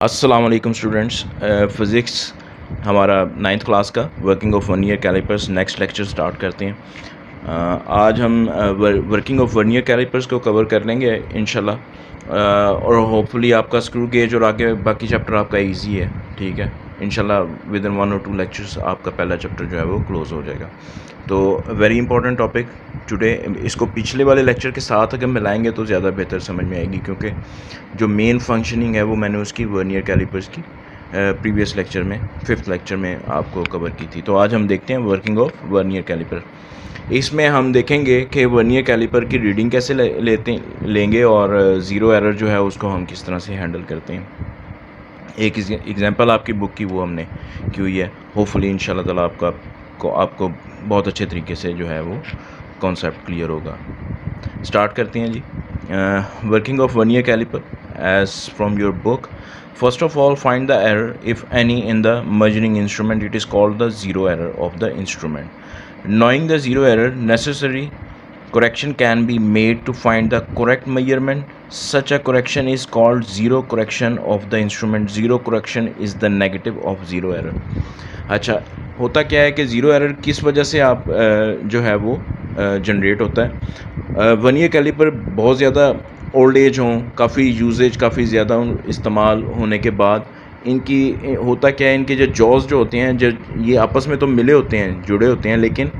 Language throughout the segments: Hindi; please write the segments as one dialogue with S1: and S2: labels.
S1: अस्सलाम वालेकुम स्टूडेंट्स। फ़िज़िक्स हमारा 9th क्लास का working of vernier callipers next lecture start करते हैं। आज हम वर्किंग ऑफ वर्नियर कैलिपर्स को कवर कर लेंगे इंशाल्लाह, और होपफुली आपका स्क्रू गेज और आगे बाकी चैप्टर आपका इजी है। ठीक है, इंशाल्लाह विद इन 1 और 2 लेक्चर्स आपका पहला चैप्टर जो है वो क्लोज़ हो जाएगा। तो वेरी इंपॉर्टेंट टॉपिक टुडे। इसको पिछले वाले लेक्चर के साथ अगर मिलाएंगे तो ज़्यादा बेहतर समझ में आएगी, क्योंकि जो मेन फंक्शनिंग है वो मैंने उसकी वर्नियर कैलिपर्स की प्रीवियस लेक्चर में 5th लेक्चर में आपको कवर की थी। तो आज हम देखते हैं वर्किंग ऑफ वर्नियर कैलिपर। इसमें हम देखेंगे कि वर्नियर कैलिपर की रीडिंग कैसे लेंगे और ज़ीरो एरर जो है उसको हम किस तरह से हैंडल करते हैं। एक एग्जांपल आपकी बुक की वो हमने की हुई है। होपफुली इंशाल्लाह ताला आपको बहुत अच्छे तरीके से जो है वो कॉन्सेप्ट क्लियर होगा। स्टार्ट करते हैं जी। Working of vernier caliper as from your book. First of all find the error if any in the measuring instrument. It is called the zero error of the instrument. Knowing the zero error, necessary correction can be made to find the correct measurement. Such a correction is called zero correction of the instrument. Zero correction is the negative of zero error. अच्छा, होता क्या है कि ज़ीरो एरर किस वजह से आप जो है वो जनरेट होता है। वर्नियर कैलिपर बहुत ज़्यादा ओल्ड एज हों, काफ़ी यूजेज काफ़ी ज़्यादा इस्तेमाल होने के बाद इनकी होता क्या है, इनके जो जॉज जो होते हैं, जो ये आपस में तो मिले होते हैं, जुड़े होते हैं, लेकिन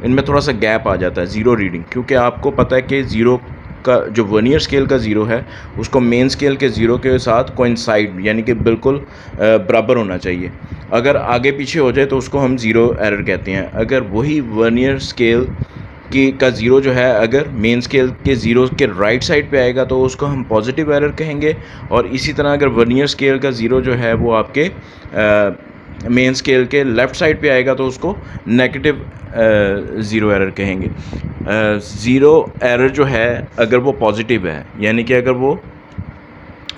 S1: इनमें थोड़ा सा गैप आ जाता है ज़ीरो रीडिंग। क्योंकि आपको पता है कि ज़ीरो का जो वर्नियर स्केल का ज़ीरो है उसको मेन स्केल के ज़ीरो के साथ कोइंसाइड यानी कि बिल्कुल बराबर होना चाहिए। अगर आगे पीछे हो जाए तो उसको हम ज़ीरो एरर कहते हैं। अगर वही वर्नियर स्केल का ज़ीरो जो है अगर मेन स्केल के ज़ीरो के राइट साइड पे आएगा तो उसको हम पॉजिटिव एरर कहेंगे, और इसी तरह अगर वर्नियर स्केल का ज़ीरो जो है वो आपके मेन स्केल के लेफ़्ट साइड पे आएगा तो उसको नेगेटिव ज़ीरो एरर कहेंगे। ज़ीरो एरर जो है अगर वो पॉजिटिव है, यानी कि अगर वो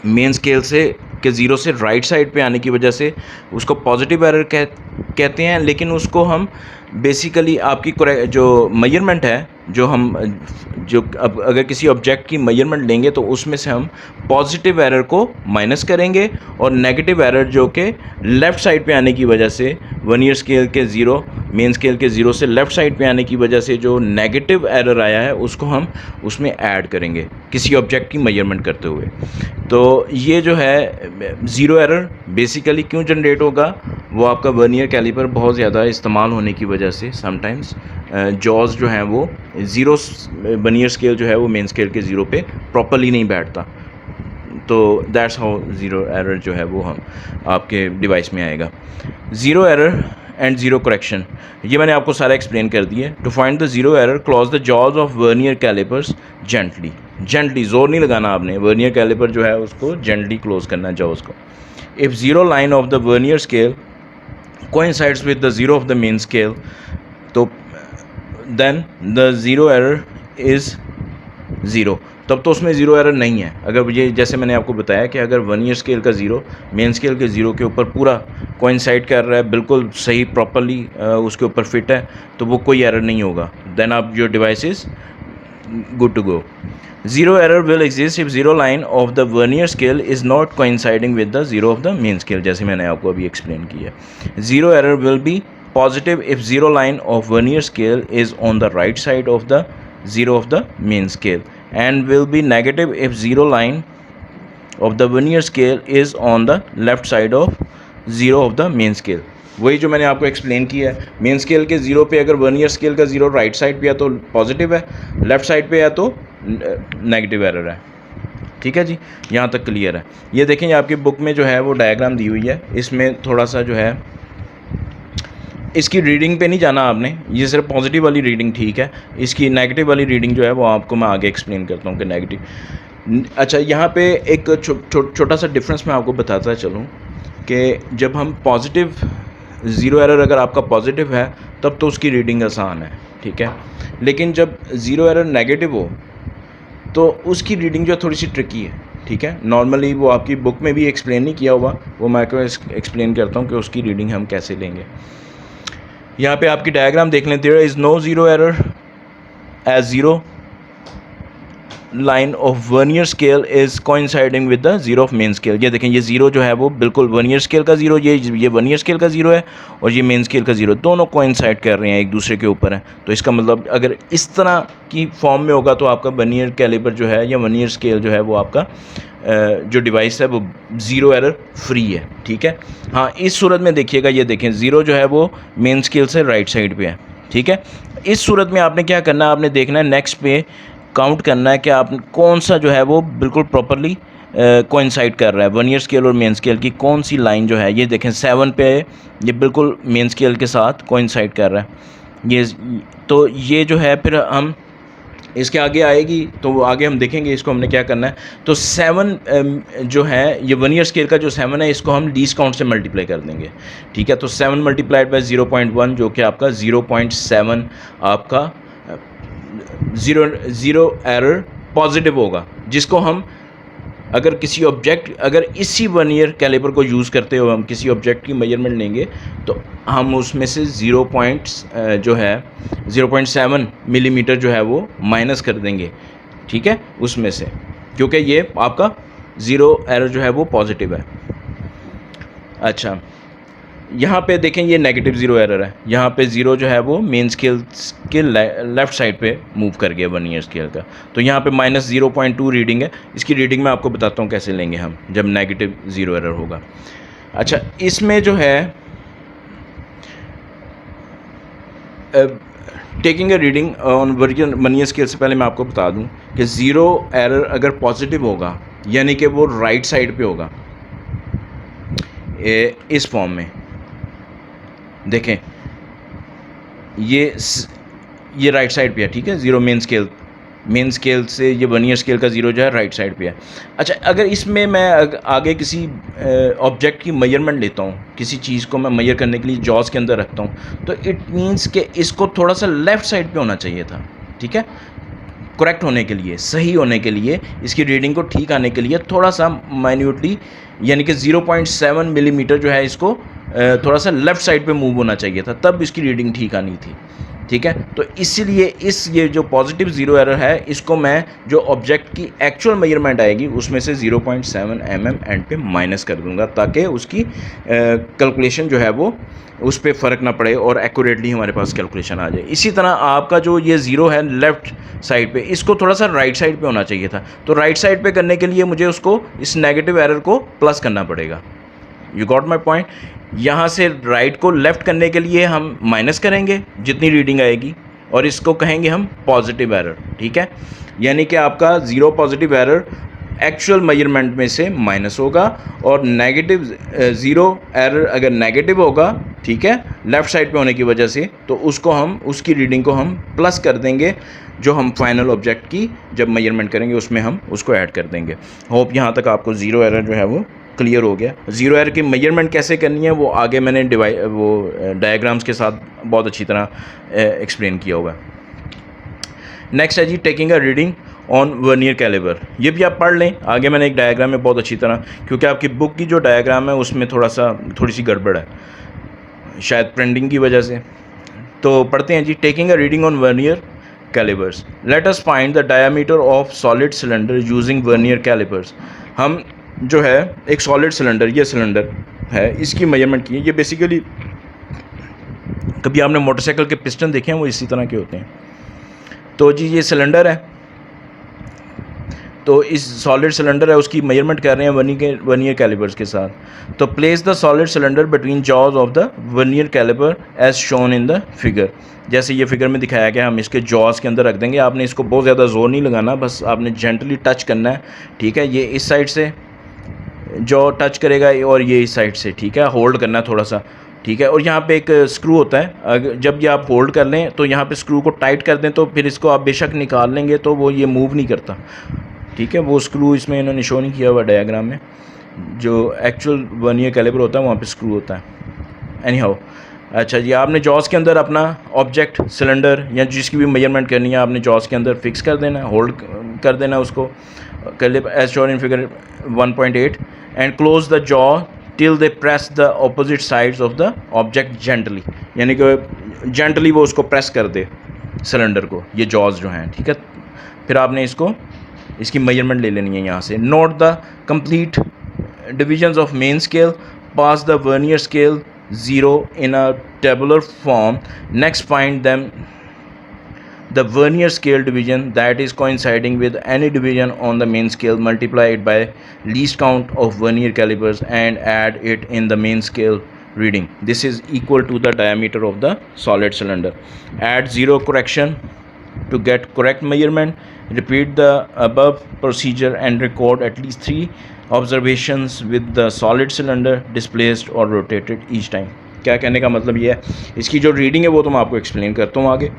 S1: मेन स्केल से के ज़ीरो से राइट साइड पे आने की वजह से उसको पॉजिटिव एरर कहते हैं। लेकिन उसको हम बेसिकली आपकी जो मेजरमेंट है, जो अब अगर किसी ऑब्जेक्ट की मेजरमेंट लेंगे तो उसमें से हम पॉजिटिव एरर को माइनस करेंगे, और नेगेटिव एरर जो कि लेफ़्ट साइड पे आने की वजह से वर्नियर स्केल के ज़ीरो मेन स्केल के ज़ीरो से लेफ़्ट साइड पे आने की वजह से जो नेगेटिव एरर आया है उसको हम उसमें ऐड करेंगे किसी ऑब्जेक्ट की मेजरमेंट करते हुए। तो ये जो है ज़ीरो एरर बेसिकली क्यों जनरेट होगा, वो आपका वर्नियर कैलिपर बहुत ज़्यादा इस्तेमाल होने की वजह से समटाइम्स जॉज जो हैं वो ज़ीरो वर्नियर स्केल जो है वो मेन स्केल के ज़ीरो पे प्रॉपरली नहीं बैठता। तो दैट्स हाउ ज़ीरो एरर जो है वो हम आपके डिवाइस में आएगा। Zero error and zero correction, ये मैंने आपको सारा एक्सप्लेन कर दिया। To find the zero error, close the jaws of vernier callipers gently. Gently, ज़ोर नहीं लगाना आपने, वर्नियर कैलिपर जो है उसको जेंटली क्लोज करना है जॉज को। If zero line of the vernier scale coincides with the zero of the main scale, तो then the zero error is zero. तब तो उसमें ज़ीरो एरर नहीं है। अगर ये जैसे मैंने आपको बताया कि अगर वर्नियर स्केल का ज़ीरो मेन स्केल के ज़ीरो के ऊपर पूरा कोइंसाइड कर रहा है, बिल्कुल सही प्रॉपरली उसके ऊपर फिट है, तो वो कोई एरर नहीं होगा। देन आप your device is good to go. Zero error will exist if zero line of the vernier scale is not coinciding with the zero of the main scale, जैसे मैंने आपको अभी एक्सप्लेन किया। Zero error will be positive if zero line of vernier scale is on the right side of the zero of the main scale, and will be negative if zero line of the vernier scale is on the left side of zero of the main scale। वही जो मैंने आपको एक्सप्लेन किया है, मेन स्केल के ज़ीरो पे अगर वर्नियर स्केल का ज़ीरो राइट साइड पे है तो पॉजिटिव है, लेफ़्ट साइड पे है तो नेगेटिव एरर है। ठीक है जी, यहाँ तक क्लियर है। ये देखें, ये आपकी बुक में जो है वो डायग्राम दी हुई है। इसमें थोड़ा सा जो है इसकी रीडिंग पे नहीं जाना आपने, ये सिर्फ पॉजिटिव वाली रीडिंग ठीक है। इसकी नेगेटिव वाली रीडिंग जो है वो आपको मैं आगे एक्सप्लेन करता हूँ कि नेगेटिव। अच्छा, यहाँ पे एक छोटा सा डिफरेंस मैं आपको बताता चलूँ कि जब हम पॉजिटिव ज़ीरो एरर अगर आपका पॉजिटिव है तब तो उसकी रीडिंग आसान है, ठीक है। लेकिन जब ज़ीरो एरर नेगेटिव हो तो उसकी रीडिंग जो थोड़ी सी ट्रिकी है, ठीक है। नॉर्मली वो आपकी बुक में भी एक्सप्लेन नहीं किया हुआ, वो मैं आपको एक्सप्लेन करता हूँ कि उसकी रीडिंग हम कैसे लेंगे। यहाँ पे आपकी डायग्राम देख लें। There is no zero error as zero line of vernier scale is coinciding with the zero of main scale. ये देखें, ये ज़ीरो जो है वो बिल्कुल वर्नियर स्केल का ज़ीरो, ये वर्नियर स्केल का ज़ीरो है और ये मेन स्केल का ज़ीरो, दोनों कोइंसाइड कर रहे हैं, एक दूसरे के ऊपर है। तो इसका मतलब अगर इस तरह की फॉर्म में होगा तो आपका वर्नियर कैलिपर जो है या वर्नियर स्केल जो है वो आपका जो डिवाइस है वो ज़ीरो एरर फ्री है। ठीक है, हाँ इस सूरत में देखिएगा, ये देखें ज़ीरो जो है वो मेन स्केल से राइट साइड पे है। ठीक है, इस सूरत में आपने क्या करना है, आपने देखना है नेक्स्ट पे काउंट करना है कि आप कौन सा जो है वो बिल्कुल प्रॉपरली कोइंसाइड कर रहा है, वर्नियर स्केल और मेन स्केल की कौन सी लाइन जो है। ये देखें 7 पे ये बिल्कुल मेन स्केल के साथ कोइंसाइड कर रहा है ये। तो ये जो है फिर हम इसके आगे आएगी तो आगे हम देखेंगे इसको हमने क्या करना है। तो 7 जो है ये वर्नियर स्केल का जो 7 है इसको हम लीस्ट काउंट से मल्टीप्लाई कर देंगे। ठीक है, तो 7 मल्टीप्लाइड बाय 0.1 जो कि आपका 0.7 आपका ज़ीरो एरर पॉजिटिव होगा, जिसको हम अगर किसी ऑब्जेक्ट, अगर इसी वर्नियर कैलिपर को यूज़ करते हो हम किसी ऑब्जेक्ट की मेजरमेंट लेंगे तो हम उसमें से 0.7 मिलीमीटर जो है वो माइनस कर देंगे। ठीक है, उसमें से, क्योंकि ये आपका ज़ीरो एरर जो है वो पॉजिटिव है। अच्छा, यहाँ पे देखें ये नेगेटिव ज़ीरो एरर है, यहाँ पे ज़ीरो जो है वो मेन स्केल के लेफ़्ट साइड पे मूव कर गया वर्नियर स्केल का। तो यहाँ पे -0.2 रीडिंग है, इसकी रीडिंग मैं आपको बताता हूँ कैसे लेंगे हम जब नेगेटिव ज़ीरो एरर होगा। अच्छा, इसमें जो है taking a reading on vernier scale से पहले मैं आपको बता दूँ कि ज़ीरो एरर अगर पॉजिटिव होगा यानी कि वो राइट साइड पे होगा इस फॉर्म में। देखें ये राइट साइड पे है। ठीक है, ज़ीरो मेन स्केल से ये वर्नियर स्केल का ज़ीरो जो है राइट साइड पे है। अच्छा, अगर इसमें मैं आगे किसी ऑब्जेक्ट की मेजरमेंट लेता हूँ, किसी चीज़ को मैं मेजर करने के लिए जॉज के अंदर रखता हूँ, तो इट मीन्स कि इसको थोड़ा सा लेफ़्ट साइड पे होना चाहिए था। ठीक है, करेक्ट होने के लिए, सही होने के लिए, इसकी रीडिंग को ठीक आने के लिए थोड़ा सा माइन्यूटली यानी कि 0.7 मिलीमीटर जो है इसको थोड़ा सा लेफ़्ट साइड पे मूव होना चाहिए था, तब इसकी रीडिंग ठीक आनी थी। ठीक है, तो इसीलिए ये जो पॉजिटिव ज़ीरो एरर है इसको मैं जो ऑब्जेक्ट की एक्चुअल मेजरमेंट आएगी उसमें से 0.7 एंड पे माइनस कर दूंगा, ताकि उसकी कैलकुलेशन जो है वो उस पर फ़र्क ना पड़े और एक्यूरेटली हमारे पास कैलकुलेशन आ जाए। इसी तरह आपका जो ये ज़ीरो है लेफ़्ट साइड पे, इसको थोड़ा सा राइट साइड पे होना चाहिए था। तो राइट साइड पे करने के लिए मुझे उसको इस नेगेटिव एरर को प्लस करना पड़ेगा। You got my point. यहाँ से राइट को लेफ़्ट करने के लिए हम माइनस करेंगे जितनी रीडिंग आएगी और इसको कहेंगे हम पॉजिटिव एरर। ठीक है, यानी कि आपका zero positive error actual measurement में से माइनस होगा और नेगेटिव ज़ीरो एरर अगर नेगेटिव होगा, ठीक है, लेफ़्ट साइड पे होने की वजह से, तो उसको हम उसकी रीडिंग को हम प्लस कर देंगे, जो हम फाइनल ऑब्जेक्ट की जब मेजरमेंट करेंगे उसमें हम उसको ऐड कर देंगे। होप यहाँ तक आपको ज़ीरो एरर जो है वो क्लियर हो गया। ज़ीरो एरर की मेजरमेंट कैसे करनी है वो आगे मैंने डायग्राम्स के साथ बहुत अच्छी तरह एक्सप्लेन किया हुआ है। नेक्स्ट है जी taking a reading on vernier caliper. ये भी आप पढ़ लें, आगे मैंने एक डायग्राम में बहुत अच्छी तरह, क्योंकि आपकी बुक की जो डायग्राम है उसमें थोड़ी सी गड़बड़ है शायद प्रिंटिंग की वजह से। तो पढ़ते हैं जी। Taking a reading on vernier calipers, let us find the diameter of solid cylinder using vernier calipers. हम जो है एक सॉलिड सिलेंडर, ये सिलेंडर है, इसकी मेजरमेंट की है। ये बेसिकली कभी आपने मोटरसाइकिल के पिस्टन देखे हैं, वो इसी तरह के होते हैं। तो जी ये सिलेंडर है, तो इस सॉलिड सिलेंडर है उसकी मेजरमेंट कर रहे हैं वर्नियर कैलिपर्स के साथ। तो place the solid cylinder between jaws of the vernier caliper as shown in the figure. जैसे ये फिगर में दिखाया गया, हम इसके जॉज के अंदर रख देंगे। आपने इसको बहुत ज़्यादा जोर नहीं लगाना, बस आपने जेंटली टच करना है। ठीक है, ये इस साइड से जॉ टच करेगा और ये इस साइड से, ठीक है, होल्ड करना है थोड़ा सा। ठीक है, और यहाँ पे एक स्क्रू होता है, अगर जब ये आप होल्ड कर लें तो यहाँ पे स्क्रू को टाइट कर दें, तो फिर इसको आप बेशक निकाल लेंगे तो वो ये मूव नहीं करता। ठीक है, वो स्क्रू इसमें इन्होंने शो नहीं किया हुआ डायग्राम में, जो एक्चुअल वर्नियर कैलिपर होता है वहाँ पे स्क्रू होता है। एनी हाउ, अच्छा जी, आपने जॉस के अंदर अपना ऑब्जेक्ट सिलेंडर या जिसकी भी मेजरमेंट करनी है आपने जॉस के अंदर फिक्स कर देना, होल्ड कर देना उसको, caliper as shown in figure 1.8 and close the jaw till they press the opposite sides of the object gently, यानी कि जेंटली वो उसको प्रेस कर दे सिलेंडर को, ये जॉज जो हैं। ठीक है, फिर आपने इसको इसकी मेजरमेंट ले लेनी है यहाँ से। Note the complete divisions of main scale, pass the vernier scale 0 in a tabular form. Next find them the vernier scale division that is coinciding with any division on the main scale, multiply it by least count of vernier calipers and add it in the main scale reading. This is equal to the diameter of the solid cylinder. Add 0 correction to get correct measurement. Repeat the above procedure and record at least 3 observations with the solid cylinder displaced or rotated each time. क्या कहने का मतलब ये है, इसकी जो रीडिंग है वो तो मैं आपको एक्सप्लेन करता हूँ आगे।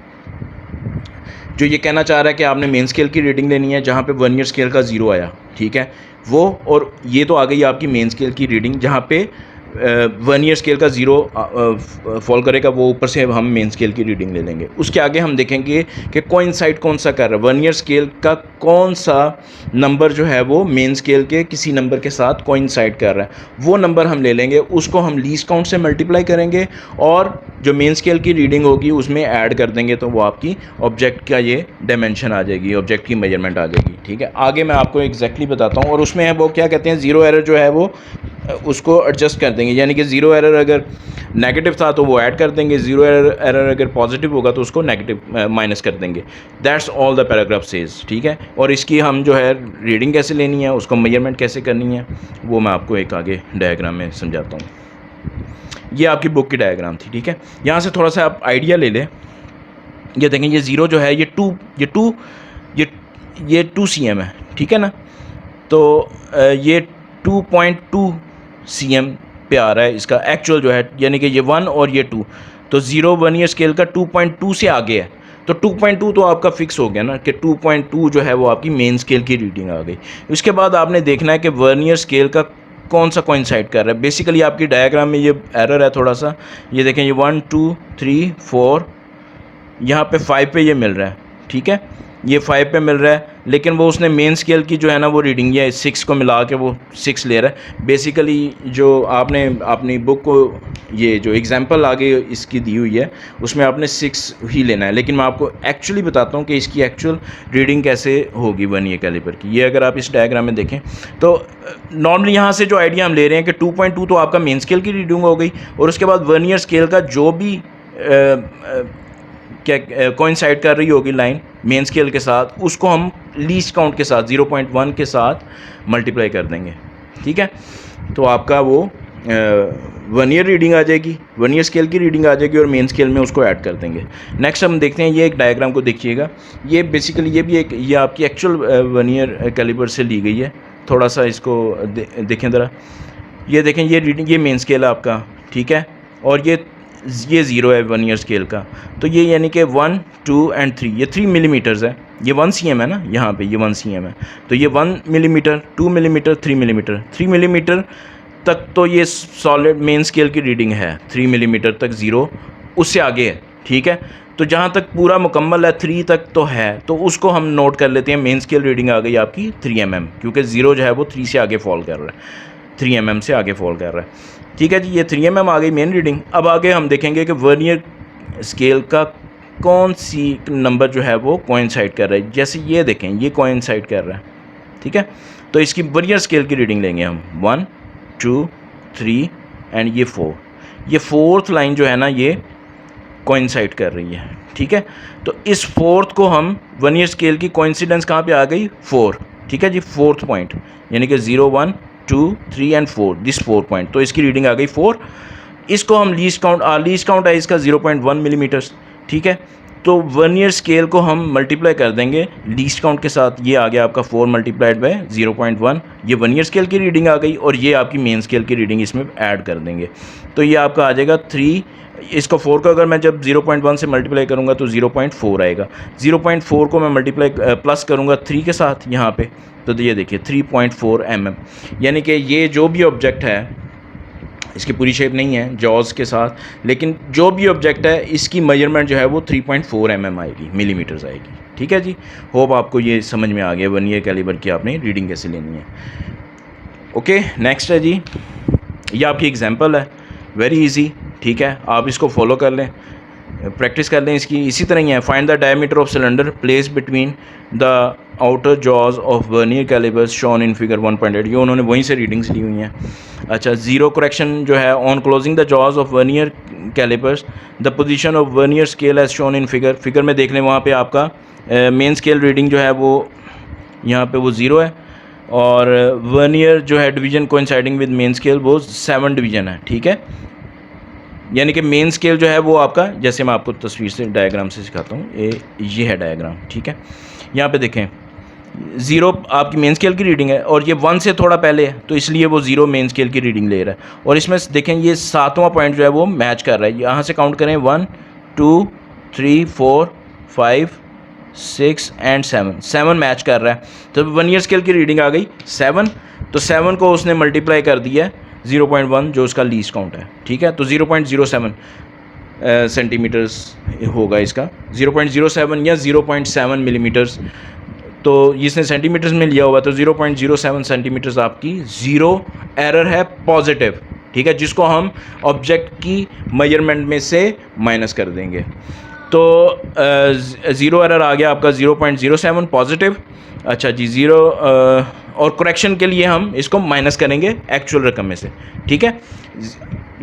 S1: जो ये कहना चाह रहा है कि आपने मेन स्केल की रीडिंग लेनी है जहाँ पे वर्नियर स्केल का 0 आया, ठीक है वो, और ये तो आ गई आपकी मेन स्केल की रीडिंग जहाँ पे वर्नियर स्केल का 0 फॉल करेगा, वो ऊपर से हम मेन स्केल की रीडिंग ले लेंगे। उसके आगे हम देखेंगे कि कोइंसाइड कौन सा कर रहा है, वर्नियर स्केल का कौन सा नंबर जो है वो मेन स्केल के किसी नंबर के साथ कोइंसाइड कर रहा है, वो नंबर हम ले लेंगे, उसको हम लीस्ट काउंट से मल्टीप्लाई करेंगे और जो मेन स्केल की रीडिंग होगी उसमें ऐड कर देंगे, तो वो आपकी ऑब्जेक्ट का ये डायमेंशन आ जाएगी, ऑब्जेक्ट की मेजरमेंट आ जाएगी। ठीक है, आगे मैं आपको एग्जैक्टली बताता हूँ। और उसमें है वो क्या कहते हैं, ज़ीरो एरर जो है वो उसको एडजस्ट कर देंगे, यानी कि ज़ीरो एरर अगर नेगेटिव था तो वो ऐड कर देंगे, ज़ीरो एरर अगर पॉजिटिव होगा तो उसको नेगेटिव माइनस कर देंगे। That's all the paragraph says. ठीक है, और इसकी हम जो है रीडिंग कैसे लेनी है, उसको मेजरमेंट कैसे करनी है, वो मैं आपको एक आगे डायग्राम में समझाता हूँ। ये आपकी बुक की डायग्राम थी। ठीक है, यहाँ से थोड़ा सा आप आइडिया ले लें। ये देखें, ये ज़ीरो जो है ये टू cm है। ठीक है ना, तो ये 2.2 cm पे आ रहा है इसका एक्चुअल जो है, यानी कि ये 1 और ये 2, तो 0 वर्नियर स्केल का 2.2 से आगे है, तो 2.2 तो आपका फिक्स हो गया ना कि 2.2 जो है वो आपकी मेन स्केल की रीडिंग आ गई। उसके बाद आपने देखना है कि वर्नियर स्केल का कौन सा कोइंसाइड कर रहा है। बेसिकली आपकी डायग्राम में ये एरर है थोड़ा सा, ये देखें, ये 1 2 3 4 यहाँ पे 5 पे ये मिल रहा है। ठीक है, ये 5 पे मिल रहा है, लेकिन वो उसने मेन स्केल की जो है ना वो रीडिंग है 6 को मिला के वो 6 ले रहा है। बेसिकली जो आपने अपनी बुक को ये जो एग्जांपल आगे इसकी दी हुई है उसमें आपने 6 ही लेना है, लेकिन मैं आपको एक्चुअली बताता हूँ कि इसकी एक्चुअल रीडिंग कैसे होगी वर्नियर कैलिपर की। ये अगर आप इस डायग्राम में देखें तो नॉर्मली यहाँ से जो आइडिया हम ले रहे हैं कि 2.2 तो आपका मेन स्केल की रीडिंग हो गई, और उसके बाद वर्नियर स्केल का जो भी क्या कोइंसाइड कर रही होगी लाइन मेन स्केल के साथ, उसको हम लीस्ट काउंट के साथ 0.1 के साथ मल्टीप्लाई कर देंगे। ठीक है, तो आपका वो वर्नियर रीडिंग आ जाएगी, वर्नियर स्केल की रीडिंग आ जाएगी और मेन स्केल में उसको ऐड कर देंगे। नेक्स्ट हम देखते हैं, ये एक डायग्राम को देखिएगा, ये बेसिकली ये भी एक ये आपकी एक्चुअल वर्नियर कैलिपर से ली गई है। थोड़ा सा इसको देखें ज़रा, ये देखें, ये रीडिंग ये मेन स्केल है आपका। ठीक है, और ये 0 है वर्नियर स्केल का, तो ये यानी कि 1 2 और 3, ये 3 मिलीमीटर्स है, ये 1 cm है ना, यहाँ पे ये 1 cm है, तो ये 1 मिलीमीटर 2 मिलीमीटर 3 मिलीमीटर 3 मिलीमीटर तक तो ये सॉलिड मेन स्केल की रीडिंग है, 3 मिलीमीटर तक 0, उससे आगे है। ठीक है, तो जहाँ तक पूरा मुकम्मल है 3 तक तो है, तो उसको हम नोट कर लेते हैं, मेन स्केल रीडिंग आ गई आपकी 3 mm, क्योंकि 0 जो है वो 3 से आगे फॉल कर रहा है, 3 mm से आगे फॉल कर रहा है। ठीक है जी, ये 3 mm आ गई मेन रीडिंग। अब आगे हम देखेंगे कि वर्नियर स्केल का कौन सी नंबर जो है वो कोइंसाइड कर रहा है। जैसे ये देखें, ये कोइंसाइड कर रहा है। ठीक है, तो इसकी वर्नियर स्केल की रीडिंग लेंगे हम 1 2 3 एंड ये 4, ये 4th लाइन जो है ना ये कोइंसाइड कर रही है। ठीक है, तो इस 4th को हम वर्नियर स्केल की कोइंसिडेंस कहाँ पे आ गई, 4। ठीक है जी, 4th पॉइंट, यानी कि 0 1 2 3 एंड 4, दिस 4 पॉइंट, तो इसकी रीडिंग आ गई 4। इसको हम लीस्ट काउंट है इसका 0.1 मिलीमीटर्स। ठीक है, तो वर्नियर स्केल को हम मल्टीप्लाई कर देंगे लीस्ट काउंट के साथ, ये आ गया आपका 4 मल्टीप्लाइड बाय 0.1, ये वर्नियर स्केल की रीडिंग आ गई, और ये आपकी मेन स्केल की रीडिंग इसमें ऐड कर देंगे, तो ये आपका आ जाएगा 3। इसको 4 को अगर मैं जब 0.1 से मल्टीप्लाई करूँगा तो 0.4 आएगा, 0.4 को मैं मल्टीप्लाई प्लस करूँगा 3 के साथ यहाँ पे, तो ये देखिए 3.4 mm, यानी कि ये जो भी ऑब्जेक्ट है, इसकी पूरी शेप नहीं है जॉज के साथ, लेकिन जो भी ऑब्जेक्ट है इसकी मेजरमेंट जो है वो 3.4 mm आएगी, मिलीमीटर्स आएगी। ठीक है जी, होप आपको ये समझ में आ गया वर्नियर कैलिपर की आपने रीडिंग कैसे लेनी है। ओके, नेक्स्ट है जी, ये आपकी एग्जांपल है, वेरी इजी। ठीक है, आप इसको फॉलो कर लें, प्रैक्टिस कर लें इसकी। इसी तरह ही है, find the diameter of cylinder, place between the outer jaws of vernier calipers shown in figure 1.8, ये उन्होंने वहीं से रीडिंग्स ली हुई हैं। अच्छा, ज़ीरो करेक्शन जो है, on closing the jaws of vernier calipers the position of vernier scale as shown in figure में देख लें, वहाँ पे आपका मेन स्केल रीडिंग जो है वो यहाँ पे वो 0 है, और वर्नियर जो है division coinciding with main scale वो 7 डिवीज़न है। ठीक है, यानी कि मेन स्केल जो है वो आपका, जैसे मैं आपको तस्वीर से डायग्राम से सिखाता हूँ, ये है डायग्राम। ठीक है, यहाँ पे देखें 0 आपकी मेन स्केल की रीडिंग है, और ये 1 से थोड़ा पहले है, तो इसलिए वो 0 मेन स्केल की रीडिंग ले रहा है। और इसमें देखें ये 7वां पॉइंट जो है वो मैच कर रहा है। यहाँ से काउंट करें 1 2 3 4 5 6 एंड 7 मैच कर रहा है। तो वर्नियर स्केल की रीडिंग आ गई 7, तो 7 को उसने मल्टीप्लाई कर दिया 0.1 जो उसका लीस्ट काउंट है। ठीक है, तो 0.07 सेंटीमीटर्स होगा इसका, 0.07 या 0.7 मिलीमीटर्स। तो इसने सेंटीमीटर्स में लिया हुआ, तो 0.07 सेंटीमीटर्स आपकी ज़ीरो एरर है पॉजिटिव। ठीक है, जिसको हम ऑब्जेक्ट की मेजरमेंट में से माइनस कर देंगे। तो ज़ीरो एरर आ गया आपका 0.07 पॉजिटिव। अच्छा जी, ज़ीरो और करेक्शन के लिए हम इसको माइनस करेंगे एक्चुअल रकम में से। ठीक है,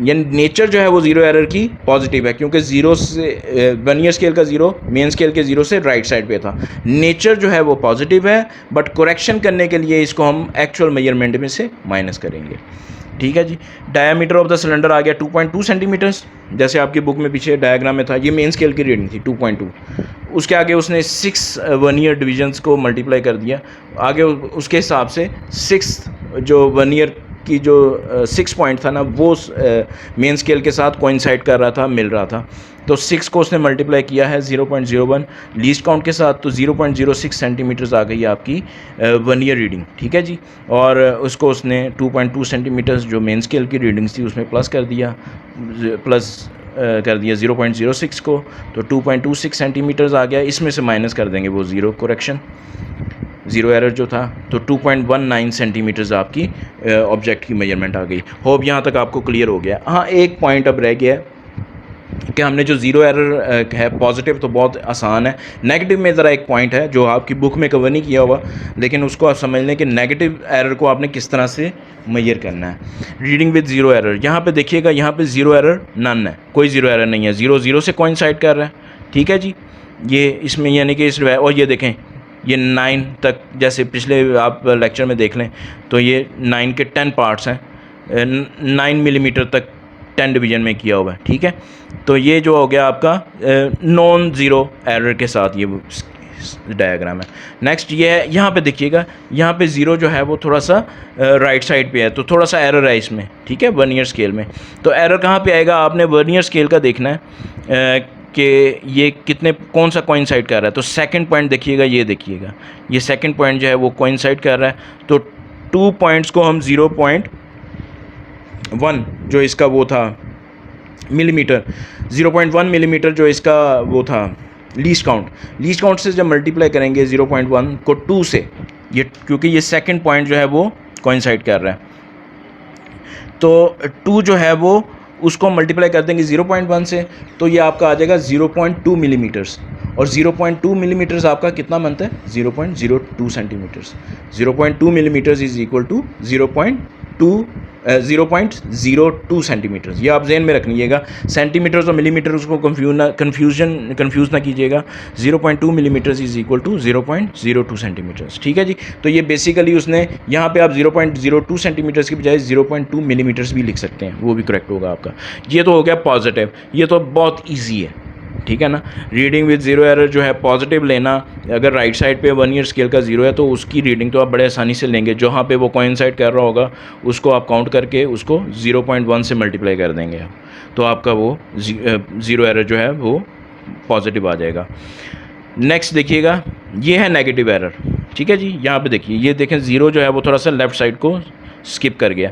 S1: यानी नेचर जो है वो ज़ीरो एरर की पॉजिटिव है, क्योंकि ज़ीरो से वर्नियर स्केल का ज़ीरो मेन स्केल के ज़ीरो से राइट साइड पे था। नेचर जो है वो पॉजिटिव है, बट करेक्शन करने के लिए इसको हम एक्चुअल मेजरमेंट में से माइनस करेंगे। ठीक है जी, डायामीटर ऑफ द सिलेंडर आ गया 2.2 सेंटीमीटर्स, जैसे आपकी बुक में पीछे डायग्राम में था। ये मेन स्केल की रीडिंग थी 2.2। उसके आगे उसने 6 वर्नियर डिवीजन्स को मल्टीप्लाई कर दिया, आगे उसके हिसाब से 6 जो वर्नियर की जो 6 पॉइंट था ना, वो मेन स्केल के साथ कोइंसाइड कर रहा था, मिल रहा था। तो 6 को उसने मल्टीप्लाई किया है 0.01 लीस्ट काउंट के साथ, तो 0.06 सेंटीमीटर्स आ गई आपकी वर्नियर रीडिंग। ठीक है जी, और उसको उसने 2.2 सेंटीमीटर्स जो मेन स्केल की रीडिंग्स थी उसमें प्लस कर दिया, कर दिया 0.06 को, तो 2.26 सेंटीमीटर्स आ गया। इसमें से माइनस कर देंगे वो ज़ीरो करेक्शन, ज़ीरो एरर जो था, तो 2.19 सेंटीमीटर्स आपकी ऑब्जेक्ट की मेजरमेंट आ गई। होप यहाँ तक आपको क्लियर हो गया। हाँ, एक पॉइंट अब रह गया है कि हमने जो ज़ीरो एरर है पॉजिटिव तो बहुत आसान है, नेगेटिव में ज़रा एक पॉइंट है जो आपकी बुक में कवर नहीं किया हुआ, लेकिन उसको आप समझ लें कि नेगेटिव एरर को आपने किस तरह से मेजर करना है। रीडिंग विद ज़ीरो एरर, यहाँ पे देखिएगा, यहाँ पे ज़ीरो एरर नन है, कोई ज़ीरो एरर नहीं है, 0 0 से कोइंसाइड कर रहा है। ठीक है जी, ये इसमें यानी कि इस, और ये देखें ये 9 तक, जैसे पिछले आप लेक्चर में देख लें तो ये 9 के 10 पार्ट्स हैं, 9 मिलीमीटर तक 10 डिवीज़न में किया हुआ है। ठीक है, तो ये जो हो गया आपका नॉन ज़ीरो एरर के साथ ये डायग्राम है। नेक्स्ट ये है, यहाँ पे देखिएगा, यहाँ पे ज़ीरो जो है वो थोड़ा सा राइट साइड पे है, तो थोड़ा सा एरर है इसमें। ठीक है, वर्नियर स्केल में तो एरर कहाँ पे आएगा, आपने वर्नियर स्केल का देखना है कि ये कितने, कौन सा कोइंसाइड कर रहा है। तो सेकंड पॉइंट देखिएगा, ये देखिएगा, ये सेकंड पॉइंट जो है वो कोइंसाइड कर रहा है, तो 2 पॉइंट्स को हम 0.1 जो इसका वो था मिलीमीटर, 0.1 मिलीमीटर जो इसका वो था लीस्ट काउंट से जब मल्टीप्लाई करेंगे 0.1 को 2 से, ये क्योंकि ये सेकंड पॉइंट जो है वो कोइंसाइड कर रहा है, तो 2 जो है वो उसको मल्टीप्लाई कर देंगे 0.1 से, तो ये आपका आ जाएगा 0.2 मिलीमीटर्स, और 0.2 मिलीमीटर्स आपका कितना बनता है, 0.02 centimetres. 0.2 millimetres is equal to 0.02 centimetres. ये आप जहन में रखिएगा, सेंटीमीटर्स और मिलीमीटर उसको कंफ्यूज ना कीजिएगा। 0.2 millimetres is equal to 0.02 centimetres. ठीक है जी, तो ये बेसिकली उसने यहाँ पे आप 0.02 सेंटीमीटर्स की बजाय 0.2 मिलीमीटर्स भी लिख सकते हैं, वो भी करेक्ट होगा आपका। ये तो हो गया पॉजिटिव, ये तो बहुत ईजी है। ठीक है ना, रीडिंग विद ज़ीरो एरर जो है पॉजिटिव लेना, अगर राइट साइड पे वर्नियर स्केल का ज़ीरो है तो उसकी रीडिंग तो आप बड़े आसानी से लेंगे, जहाँ पे वो कोइंसाइड कर रहा होगा उसको आप काउंट करके उसको 0.1 से मल्टीप्लाई कर देंगे, तो आपका वो ज़ीरो एरर जो है वो पॉजिटिव आ जाएगा। नेक्स्ट देखिएगा, ये है नेगेटिव एरर। ठीक है जी, यहाँ पे देखिए, ये देखें ज़ीरो जो है वो थोड़ा सा लेफ़्ट साइड को स्किप कर गया,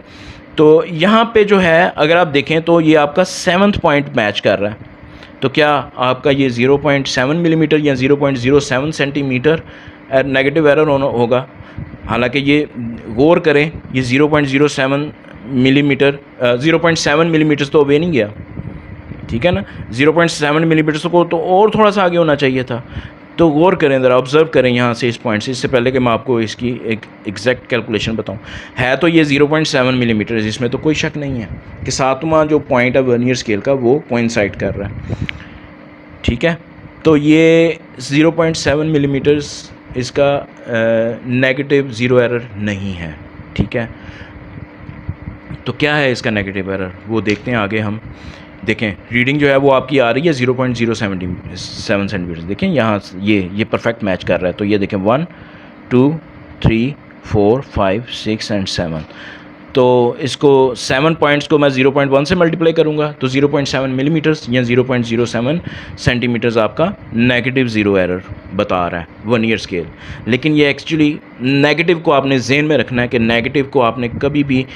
S1: तो यहाँ पे जो है अगर आप देखें तो ये आपका 7th पॉइंट मैच कर रहा है, तो क्या आपका ये 0.7 मिलीमीटर या 0.07 सेंटीमीटर नेगेटिव एरर होगा। हालांकि ये गौर करें, ये 0.07 मिलीमीटर 0.7 मिलीमीटर तो वे नहीं गया। ठीक है ना, 0.7 मिलीमीटर को तो और थोड़ा सा आगे होना चाहिए था, तो गौर करें ज़रा, ऑब्ज़र्व करें यहाँ से इस पॉइंट से, इससे पहले कि मैं आपको इसकी एक एग्जैक्ट कैलकुलेशन बताऊँ। है तो ये 0.7 मिलीमीटर, इसमें तो कोई शक नहीं है कि सातवां जो पॉइंट है वर्नियर स्केल का वो कोइंसाइड कर रहा है, ठीक है। तो ये 0.7 मिलीमीटर्स इसका नेगेटिव ज़ीरो एरर नहीं है, ठीक है। तो क्या है इसका नेगेटिव एरर, वो देखते हैं आगे हम। देखें रीडिंग जो है वो आपकी आ रही है 0.07 सेंटीमीटर। देखें यहाँ ये परफेक्ट मैच कर रहा है। तो ये देखें 1 2 3 4 5 6 एंड 7। तो इसको 7 पॉइंट्स को मैं 0.1 से मल्टीप्लाई करूँगा तो 0.7 मिलीमीटर्स या 0.07 सेंटीमीटर्स आपका नेगेटिव ज़ीरो एरर बता रहा है वर्नियर स्केल। लेकिन ये एक्चुअली नेगेटिव को आपने ज़हन में रखना है कि नेगेटिव को आपने कभी भी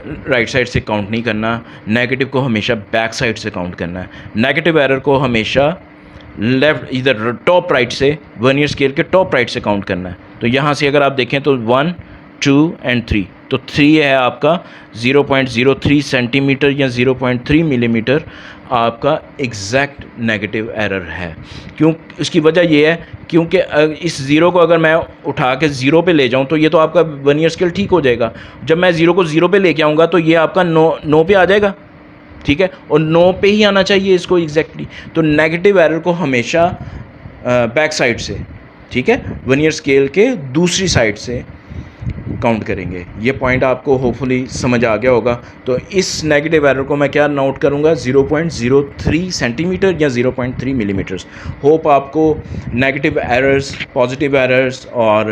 S1: राइट साइड से काउंट नहीं करना, नेगेटिव को हमेशा बैक साइड से काउंट करना है। नेगेटिव एरर को हमेशा लेफ़्ट इधर टॉप राइट से, वर्नियर स्केल के टॉप राइट से काउंट करना है। तो यहाँ से अगर आप देखें तो 1 2 एंड 3, तो 3 है आपका 0.03 सेंटीमीटर या 0.3 मिलीमीटर आपका एग्जैक्ट नेगेटिव एरर है। क्यों, इसकी वजह ये है क्योंकि इस ज़ीरो को अगर मैं उठा के ज़ीरो पे ले जाऊं तो ये तो आपका वर्नियर स्केल ठीक हो जाएगा। जब मैं ज़ीरो को ज़ीरो पे लेके आऊँगा तो ये आपका 9 पे आ जाएगा, ठीक है, और 9 पे ही आना चाहिए इसको एग्जैक्टली। तो नेगेटिव एरर को हमेशा बैक साइड से, ठीक है, वर्नियर स्केल के दूसरी साइड से काउंट करेंगे। ये पॉइंट आपको होपफुली समझ आ गया होगा। तो इस नेगेटिव एरर को मैं क्या नोट करूँगा, 0.03 सेंटीमीटर या 0.3 मिलीमीटर्स। होप आपको नेगेटिव एरर्स, पॉजिटिव एरर्स और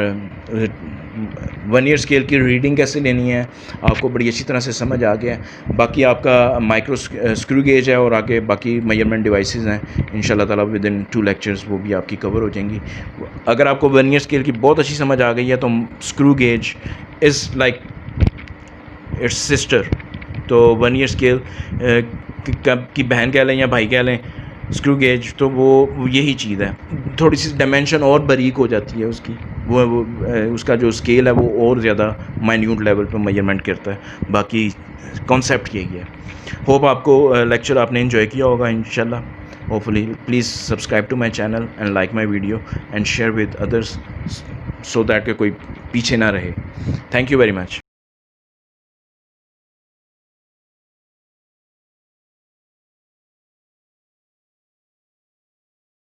S1: वर्नियर स्केल की रीडिंग कैसे लेनी है आपको बड़ी अच्छी तरह से समझ आ गया है। बाकी आपका माइक्रो स्क्रू गेज है और आगे बाकी मेजरमेंट डिवाइसेस हैं, इंशाल्लाह ताला विद इन 2 लेक्चर्स वो भी आपकी कवर हो जाएंगी। अगर आपको वर्नियर स्केल की बहुत अच्छी समझ आ गई है तो screw gauge is like it's sister. तो वर्नियर स्केल की बहन कह लें या भाई कह लें, स्क्रू गेज तो वो यही चीज़ है। थोड़ी सी डायमेंशन और बारीक हो जाती है उसकी, वो उसका जो स्केल है वो और ज़्यादा माइन्यूट लेवल पर मेजरमेंट करता है। बाकी कॉन्सेप्ट यही है। होप आपको लेक्चर आपने एंजॉय किया होगा इंशाल्लाह। Hopefully please subscribe to my channel and like my video and share with others so that के कोई पीछे ना रहे। Thank you very much.